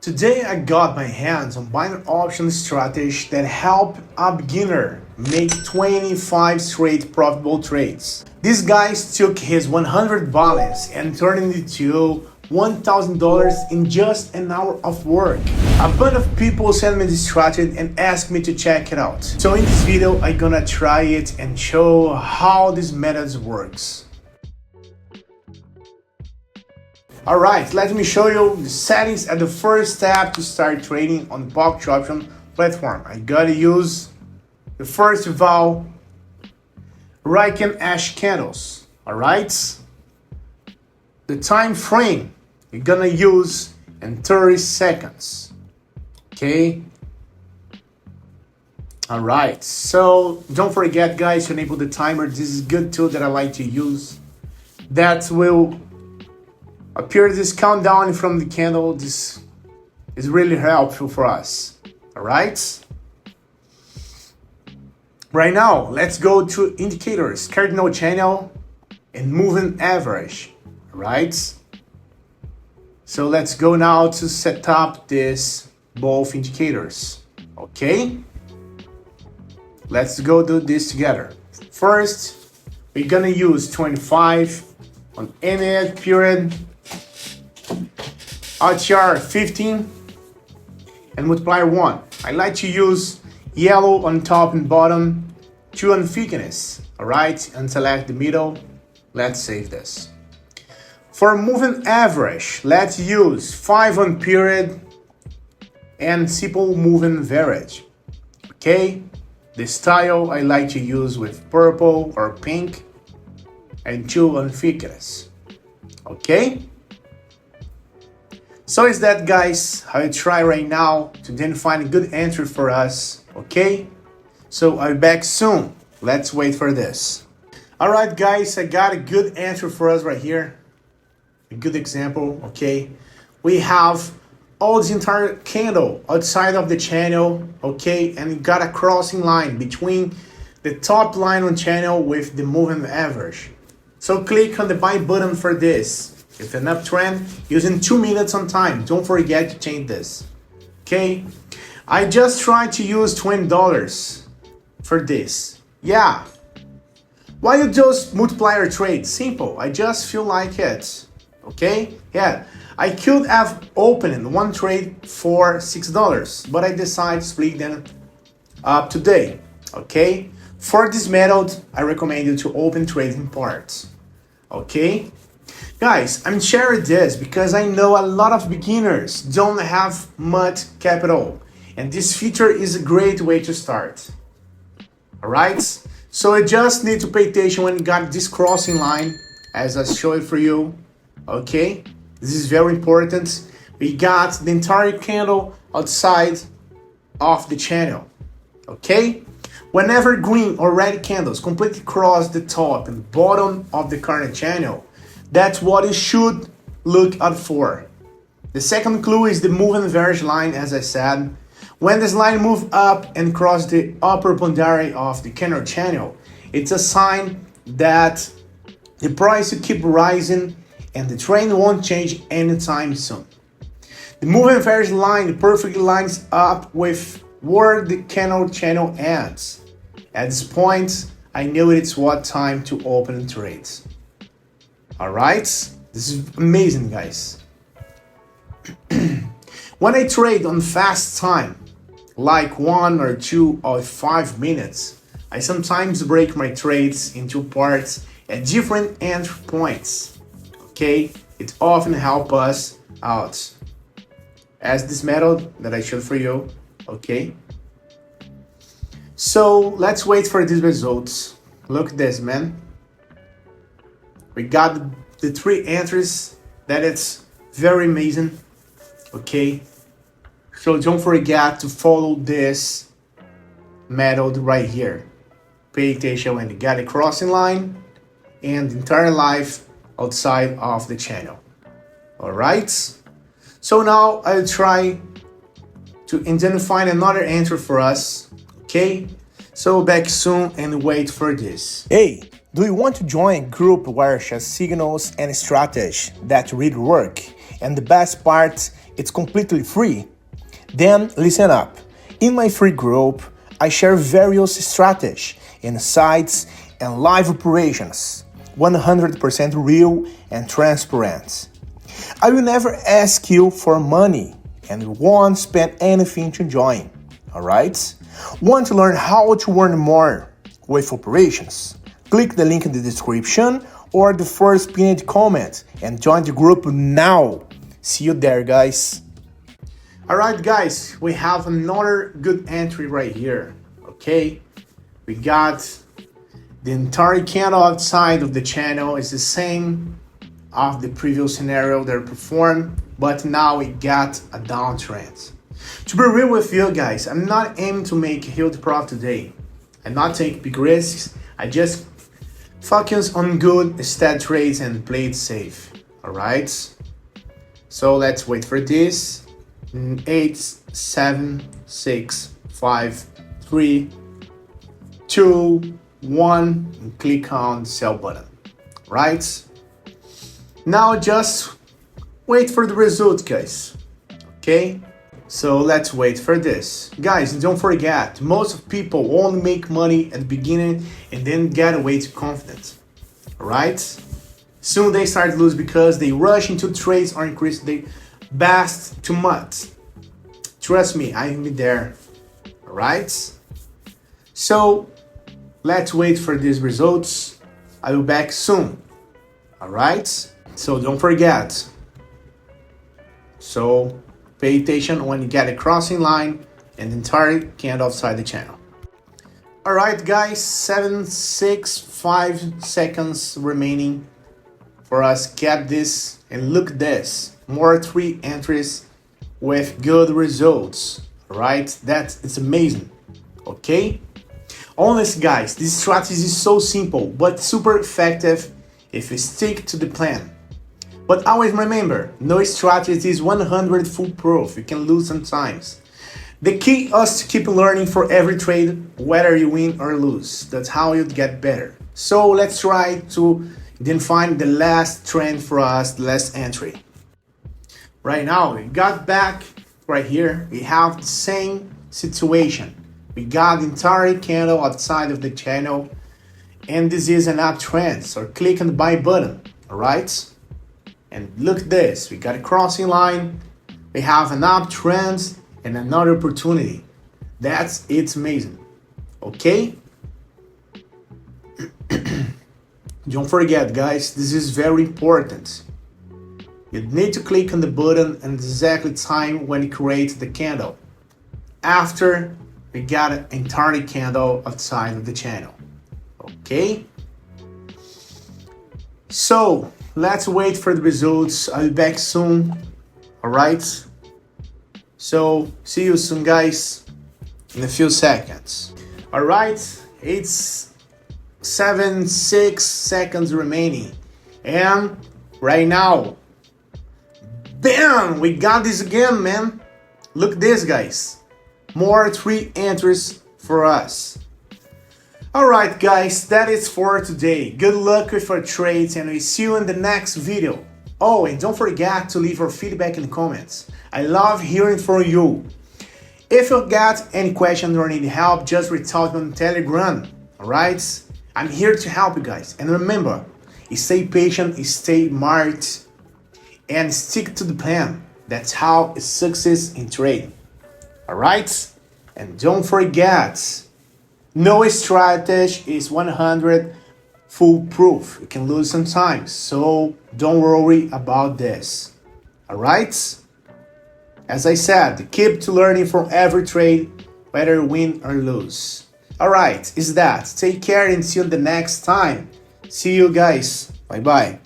Today I got my hands on binary option strategy that help a beginner make 25 straight profitable trades. This guy took his 100 balance and turned it into $1,000 in just an hour of work. A bunch of people sent me this strategy and asked me to check it out. So in this video, I'm gonna try it and show how this method works. Alright, let me show you the settings at the first step to start trading on the Iqoption platform. I gotta use the first of all, Riken Ash candles. Alright? The time frame you're gonna use in 30 seconds. Okay? Alright, so don't forget guys to enable the timer. This is a good tool that I like to use. That will appear this countdown from the candle. This is really helpful for us. Alright? Right now, let's go to indicators, cardinal channel, and moving average. Alright? So let's go now to set up this both indicators. Okay? Let's go do this together. First, we're gonna use 25 on any period, RTR 15, and multiplier 1. I like to use yellow on top and bottom, 2 on thickness. Alright, and select the middle. Let's save this. For moving average, let's use 5 on period and simple moving average. Okay, the style I like to use with purple or pink and 2 on thickness. Okay, so is that guys, I'll try right now to then find a good answer for us. Okay, so I'll be back soon. Let's wait for this. Alright guys, I got a good answer for us right here. A good example. Okay, we have all this entire candle outside of the channel. Okay, and we got a crossing line between the top line on channel with the moving average. So click on the buy button for this. It's an uptrend using 2 minutes on time. Don't forget to change this. Okay, I just tried to use $20 for this. Yeah, why you just multiplier trade? Simple, I just feel like it. Okay, yeah, I could have opened one trade for $6, but I decided to split them up today. Okay, for this method, I recommend you to open trading parts. Okay, guys, I'm sharing this because I know a lot of beginners don't have much capital, and this feature is a great way to start. Alright, so I just need to pay attention when you got this crossing line, as I showed for you. Okay, this is very important. We got the entire candle outside of the channel. Okay, whenever green or red candles completely cross the top and bottom of the current channel, that's what you should look out for. The second clue is the moving average line, as I said. When this line moves up and cross the upper boundary of the candle channel, it's a sign that the price will keep rising and the trend won't change anytime soon. The moving average line perfectly lines up with where the candle channel ends. At this point, I knew it's what time to open trades. Alright, this is amazing guys. When I trade on fast time, like 1 or 2 or 5 minutes, I sometimes break my trades into parts at different entry points. Okay, it often helps us out, as this method that I showed for you. Okay, so let's wait for these results. Look at this, man. We got the 3 entries. That is very amazing. Okay, so don't forget to follow this method right here. Pay attention when you got a crossing line and the entire life outside of the channel. Alright, so now I'll try to identify another entry for us. Okay, so back soon and wait for this. Hey, do you want to join a group where share signals and strategy that really work? And the best part, it's completely free? Then listen up. In my free group, I share various strategies, insights, and live operations, 100% real and transparent. I will never ask you for money and won't spend anything to join, alright? Want to learn how to earn more with operations? Click the link in the description or the first pinned comment and join the group now. See you there, guys. Alright guys, we have another good entry right here, okay? We got the entire candle outside of the channel is the same of the previous scenario that performed, but now we got a downtrend. To be real with you guys, I'm not aiming to make a huge profit today. I'm not taking big risks, I just focus on good steady trades and play it safe, alright? So let's wait for this. 8, 7, 6, 5, 3, 2, 1, and click on the sell button, right? Now just wait for the result, guys, okay? So let's wait for this. Guys, don't forget, most people only make money at the beginning and then get way too confident, alright? Soon they start to lose because they rush into trades or increase their best too much. Trust me, I've been there, alright? So let's wait for these results. I will be back soon, alright? So don't forget. So pay attention when you get a crossing line and the entire candle outside the channel. Alright guys, 7, 6, 5 seconds remaining for us get this, and look at this, more 3 entries with good results, right? It's amazing, okay? Honestly guys, this strategy is so simple but super effective if you stick to the plan. But always remember, no strategy is 100 foolproof, you can lose sometimes. The key is to keep learning for every trade, whether you win or lose. That's how you get better. So let's try to then find the last trend for us, the last entry. Right now, we got back right here. We have the same situation. We got the entire candle outside of the channel, and this is an uptrend. So click on the buy button, all right? And look at this. We got a crossing line. We have an uptrend and another opportunity. It's amazing, okay? Don't forget guys, this is very important. You need to click on the button at exactly time when you create the candle. After we got an entire candle outside of the channel. Okay? So let's wait for the results. I'll be back soon. Alright? So see you soon guys in a few seconds. Alright, it's 7, 6 seconds remaining, and right now, bam, we got this again, man. Look at this guys, more 3 entries for us. Alright guys, that is for today. Good luck with your trades and we see you in the next video. Oh, and don't forget to leave your feedback in the comments. I love hearing from you. If you got any questions or need help, just reach out on Telegram, alright? I'm here to help you guys. And remember, stay patient, stay smart, and stick to the plan. That's how it's success in trading. Alright? And don't forget, no strategy is 100 foolproof. You can lose sometimes, so don't worry about this. Alright? As I said, keep to learning from every trade, whether win or lose. Alright, is that. Take care and see you the next time. See you guys. Bye bye.